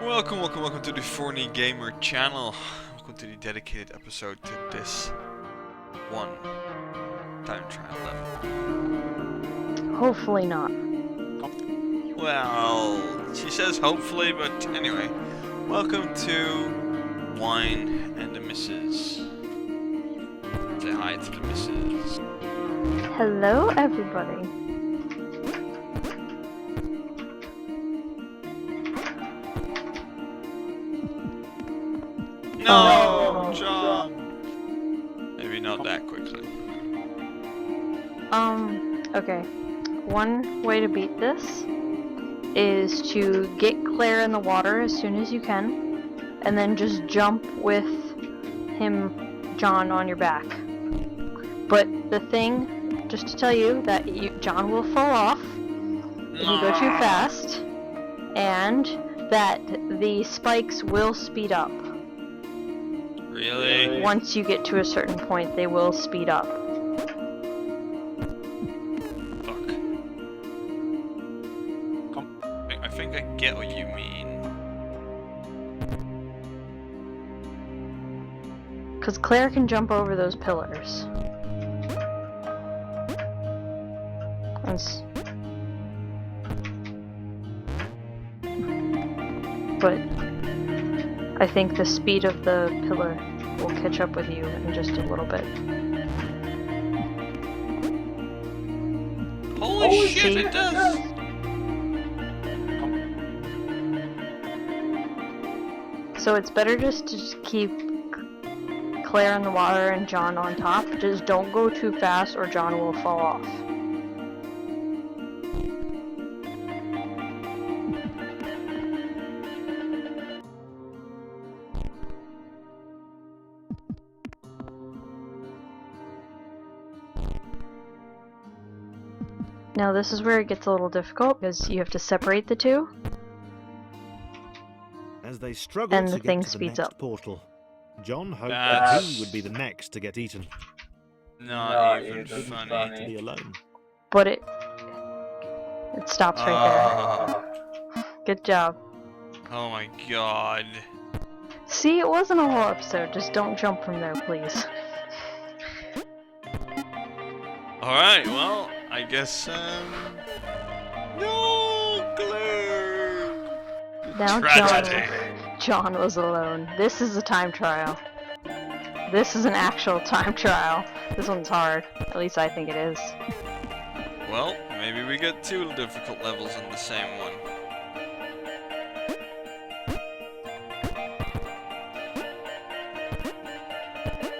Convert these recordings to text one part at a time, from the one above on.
Welcome to the Thorny Gamer channel. Welcome to the dedicated episode to this one time trial level. Hopefully not. Well, she says hopefully, but anyway. Welcome to Wine and the Missus. Say hi to the Missus. Hello, everybody. No, John! Maybe not that quickly. Okay. One way to beat this is to get Claire in the water as soon as you can, and then just jump with him, John, on your back. But the thing, just to tell you, that John will fall off if you go too fast, and that the spikes will speed up. Really? Once you get to a certain point, they will speed up. Fuck. I think I get what you mean. Because Claire can jump over those pillars. But I think the speed of the pillar will catch up with you in just a little bit. Holy shit, it does! So it's better just to keep Claire in the water and John on top. Just don't go too fast or John will fall off. Now this is where it gets a little difficult because you have to separate the two. As they struggle And to the get thing to the speeds next up. portal, John hoped that That's he would be the next to get eaten. Not even To funny. be alone. But it stops right there. Good job. Oh my god. See, it wasn't a whole episode. Just don't jump from there, please. Alright, well, I guess, no, Claire! Now Tragedy. John was alone. This is a time trial. This is an actual time trial. This one's hard. At least I think it is. Well, maybe we get two difficult levels in the same one.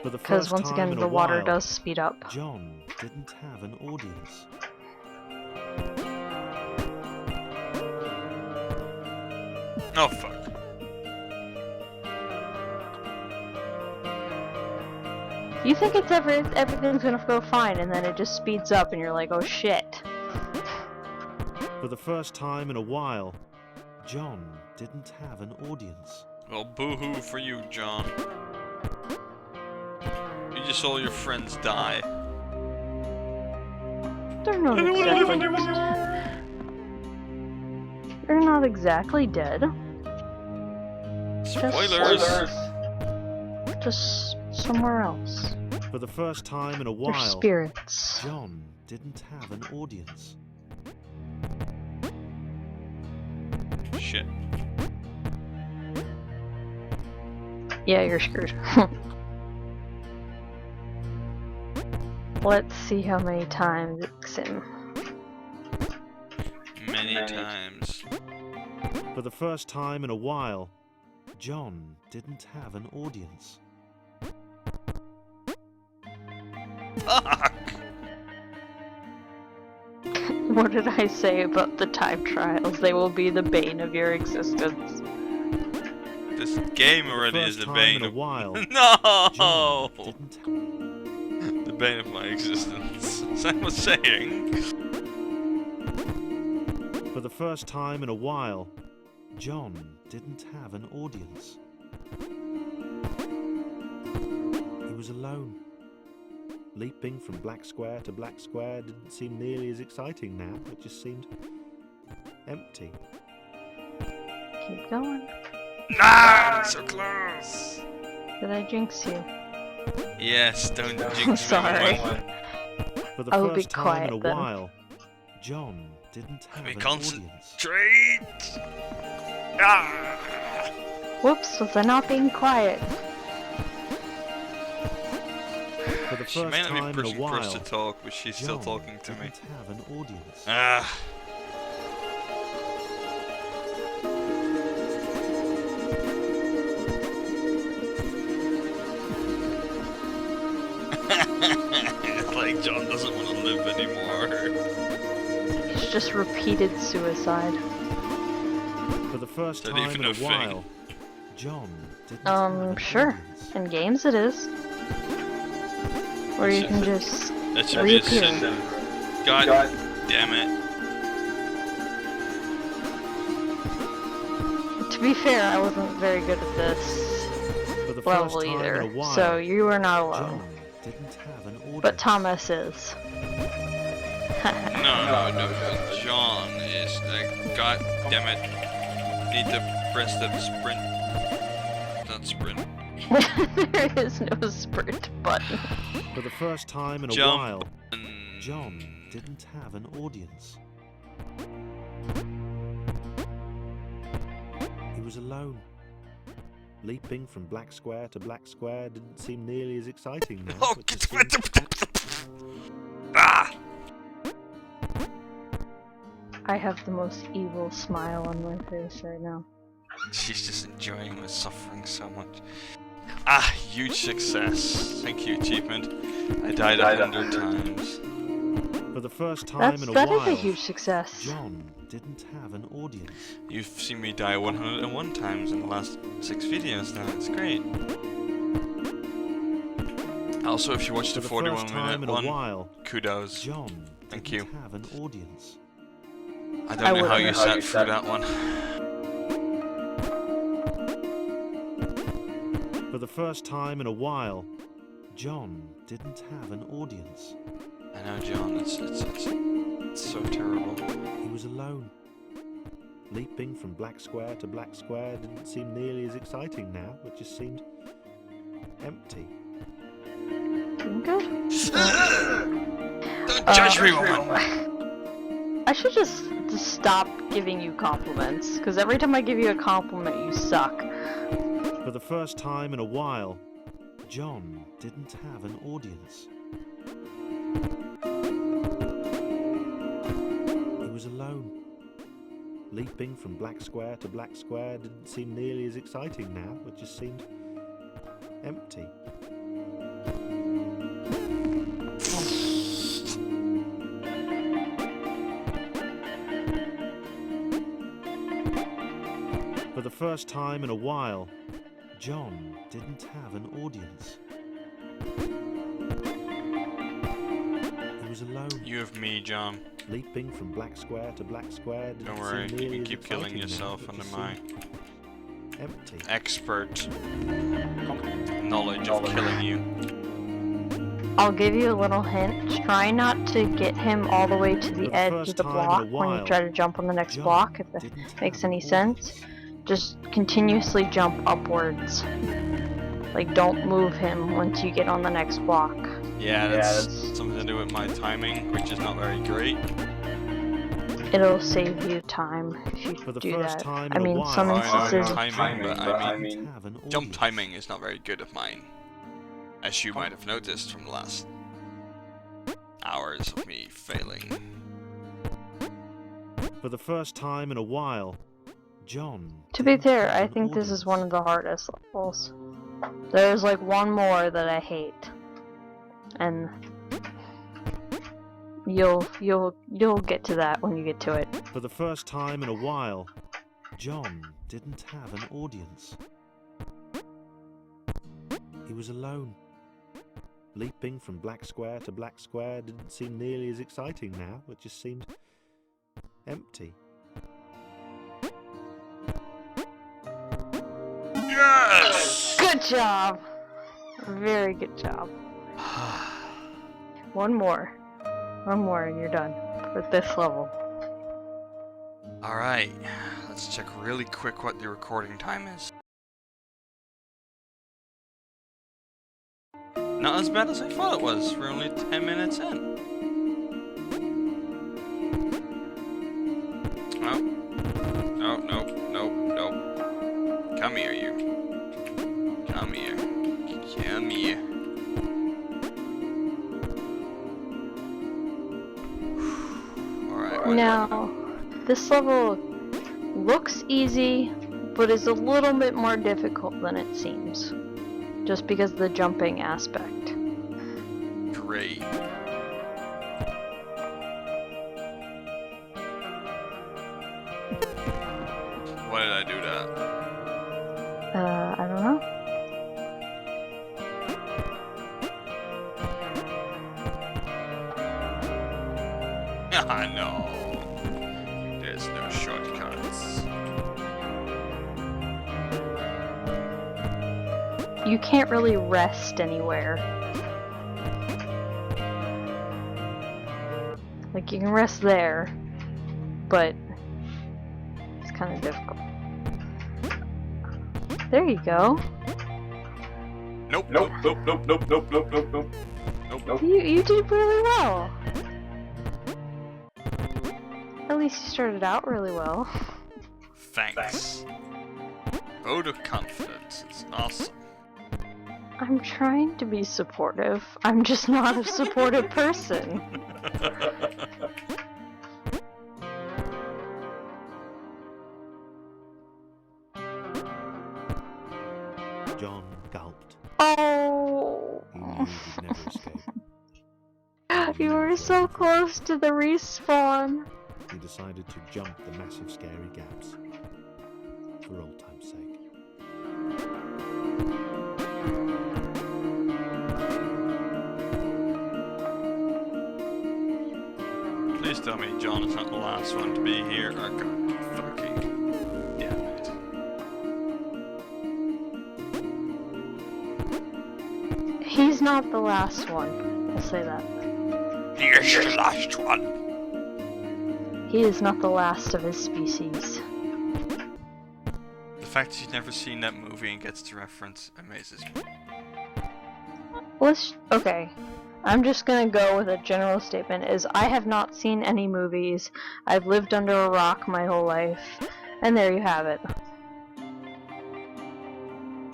For the Because first once time again, in the a water while, does speed up. John didn't have an audience. Oh, fuck. You think it's everything's gonna go fine, and then it just speeds up, and you're like, oh shit. For the first time in a while, John didn't have an audience. Well, boo-hoo for you, John. You just saw your friends die. They're not exactly dead. Spoilers! Just somewhere else. For the first time in a They're while, spirits. John didn't have an audience. Shit. Yeah, you're screwed. Let's see how many times it's him. Many times. For the first time in a while, John didn't have an audience. Fuck! What did I say about the time trials? They will be the bane of your existence. This game already is the bane in a of... while, No! John didn't The bane of my existence. As I was saying. For the first time in a while, John didn't have an audience. He was alone. Leaping from black square to black square didn't seem nearly as exciting now. It just seemed empty. Keep going. Nah! So close! Did I jinx you? Yes, don't jinx me. Sorry. For the I'll be first time in a quiet then. while, John didn't have Let me an audience. concentrate! Ah! Whoops, was I not being quiet? For the She first may not be time in a pushing for us to while, talk, but she's still John talking to me. didn't have an audience. Ah! It's like John doesn't want to live anymore. It's just repeated suicide. For the first Is that time even in a a thing? while, John didn't have an Sure. audience. In games it is. Or you can just That should be a reappear. sin. God damn it. To be fair, I wasn't very good at this For the level first time either, in a while, so you are not alone. John didn't have an audience. But Thomas is. No, John is like, god damn it. Need to press the sprint. Not sprint. There is no sprint button. For the first time in a Jump. while, John didn't have an audience. He was alone. Leaping from black square to black square didn't seem nearly as exciting now. Oh, but just seemed ah! I have the most evil smile on my face right now. She's just enjoying my suffering so much. Ah, huge success. Thank you, achievement. I died 100 times. For the first time in a That while, is a huge success. John didn't have an audience. You've seen me die 101 times in the last 6 videos now. It's great. Also, if you watched the For the first 41 time minute in a one, while, kudos. John Thank didn't you. have an audience. I don't know how you wouldn't. sat through that one. For the first time in a while, John didn't have an audience. I know, John. It's so terrible. He was alone. Leaping from black square to black square didn't seem nearly as exciting now. It just seemed empty. Doing good? Don't judge me, woman! I should just stop giving you compliments, because every time I give you a compliment, you suck. For the first time in a while, John didn't have an audience. He was alone. Leaping from black square to black square didn't seem nearly as exciting now. It just seemed empty. For the first time in a while, John didn't have an audience. He was alone. You have me, John. Leaping from black square to black square didn't Don't seem worry, you nearly can as keep killing exciting now. yourself It under just my seemed empty. expert knowledge of killing you. I'll give you a little hint. Try not to get him all the way to For the the edge first of the time in a block when you while, try to jump on the next John block, if that didn't makes have an any sense. audience. Just continuously jump upwards. Like, don't move him once you get on the next block. Yeah, that's something to do with my timing, which is not very great. It'll save you time if you For the do first that. time I in a mean, while, some I know instances... timing, but I mean, Didn't have an jump audience. timing is not very good of mine. As you might have noticed from the last hours of me failing. For the first time in a while, John. To be didn't fair, have I an think this is one of audience. the hardest levels. There's like one more that I hate. And you'll get to that when you get to it. For the first time in a while, John didn't have an audience. He was alone. Leaping from black square to black square didn't seem nearly as exciting now. It just seemed empty. Yes! Good job! Very good job. One more. One more and you're done with this level. Alright, let's check really quick what the recording time is. Not as bad as I thought it was. We're only 10 minutes in. Oh. No, no, no, no. Come here, you. Come here. Come here. Alright. Now, this level looks easy, but is a little bit more difficult than it seems. Just because of the jumping aspect. Great. Why did I do that? I don't know. Ah, no. There's no shortcuts. You can't really rest anywhere. Like, you can rest there, but it's kind of difficult. There you go. Nope. Nope, nope, nope, nope, nope, nope, nope, nope. Nope. Nope. You did really well. At least you started out really well. Thanks. Vote of confidence. It's awesome. I'm trying to be supportive. I'm just not a supportive person. John gulped. Oh. He knew he'd never escape. You were so close to the respawn. He decided to jump the massive scary gaps. For old time's sake. Please tell me John is not the last one to be here. Oh god fucking damn it. He's not the last one. I'll say that. He is the last one. He is not the last of his species. The fact that she's never seen that movie and gets the reference amazes me. Okay. I'm just gonna go with a general statement is I have not seen any movies. I've lived under a rock my whole life. And there you have it.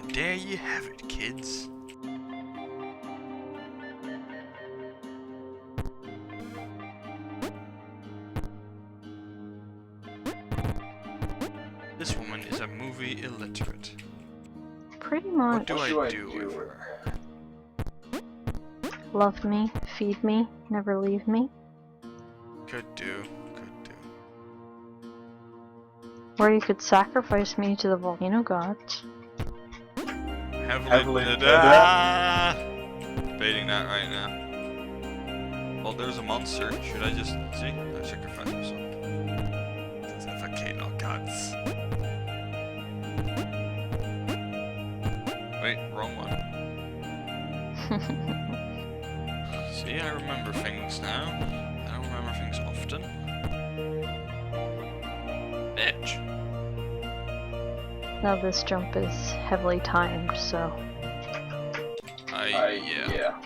And there you have it, kids. This woman is a movie illiterate. Pretty much. What do I do with her? Love me, feed me, never leave me. Could do. Or you could sacrifice me to the volcano gods. Heavily debating that right now. Well, there's a monster. Should I just see? I sacrifice myself. The volcano gods. Wait, wrong one. See, I remember things now. I don't remember things often. Edge. Now this jump is heavily timed, so... Yeah.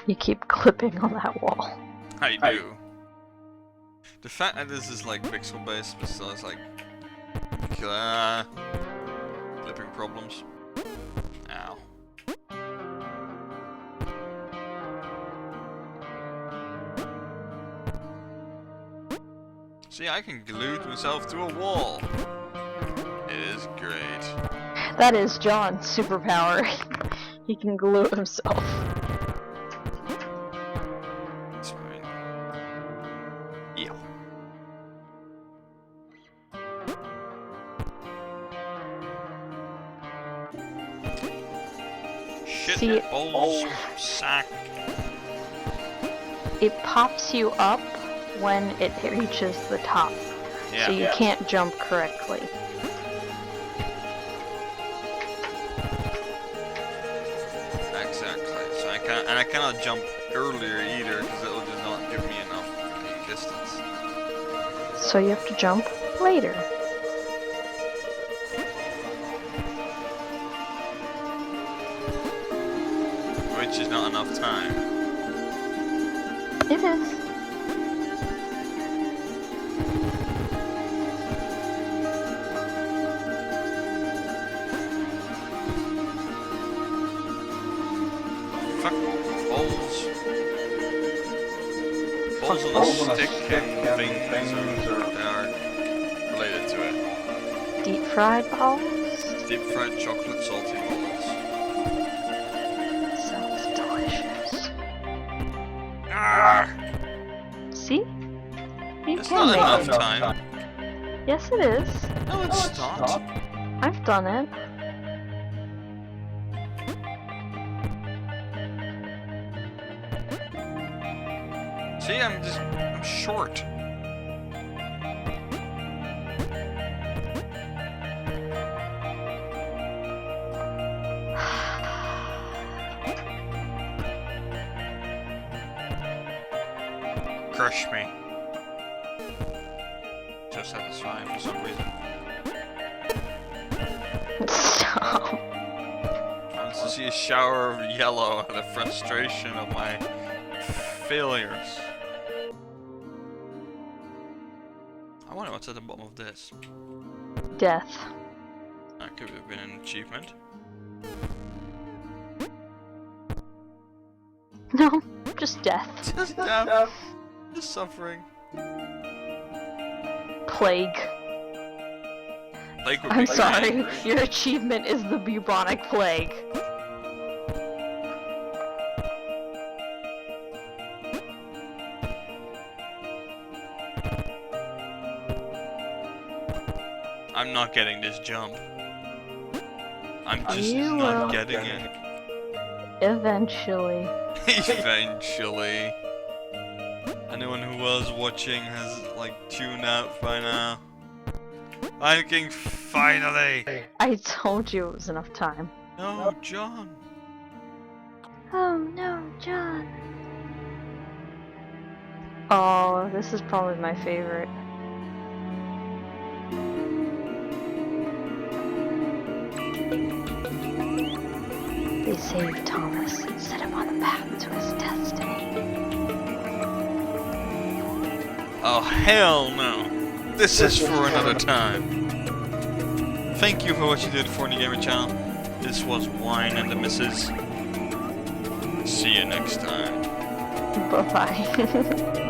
You keep clipping on that wall. I do. The fact that this is like pixel based, but still it's like clipping problems. Ow. See, I can glue myself to a wall. It is great. That is John's superpower. He can glue himself. That's right. Yeah. Shit, See, balls, sack. It pops you up when it reaches the top. Yeah. So you can't jump correctly. Exactly. So I cannot jump earlier either because it will just not give me enough distance. So you have to jump later. which is not enough time. It is. Fuck balls. Balls on a Balls on a stick stick and and things things are related to it. Deep fried balls? Deep fried chocolate salty balls. Sounds delicious. Ah! See? You It's can not make enough it. time. Yes, it is. No, it's not. I've done it. See, I'm short. Crush me. So satisfying for some reason. Stop. I want to see a shower of yellow out of frustration of my failures. I wonder what's at the bottom of this. Death. That could have been an achievement. No, just death. Just death. Just suffering. Plague. Like I'm sorry, your achievement is the bubonic plague. I'm not getting this jump. I'm just You not will. getting it. Eventually. Eventually. Anyone who was watching has like tuned out by now. Fucking finally! I told you it was enough time. No, John. Oh no, John. Oh, this is probably my favorite. They saved Thomas and set him on the path to his destiny. Oh hell no! This is for another time. Thank you for watching the Thorny Gamer channel. This was Wine and the Misses. See you next time. Bye bye.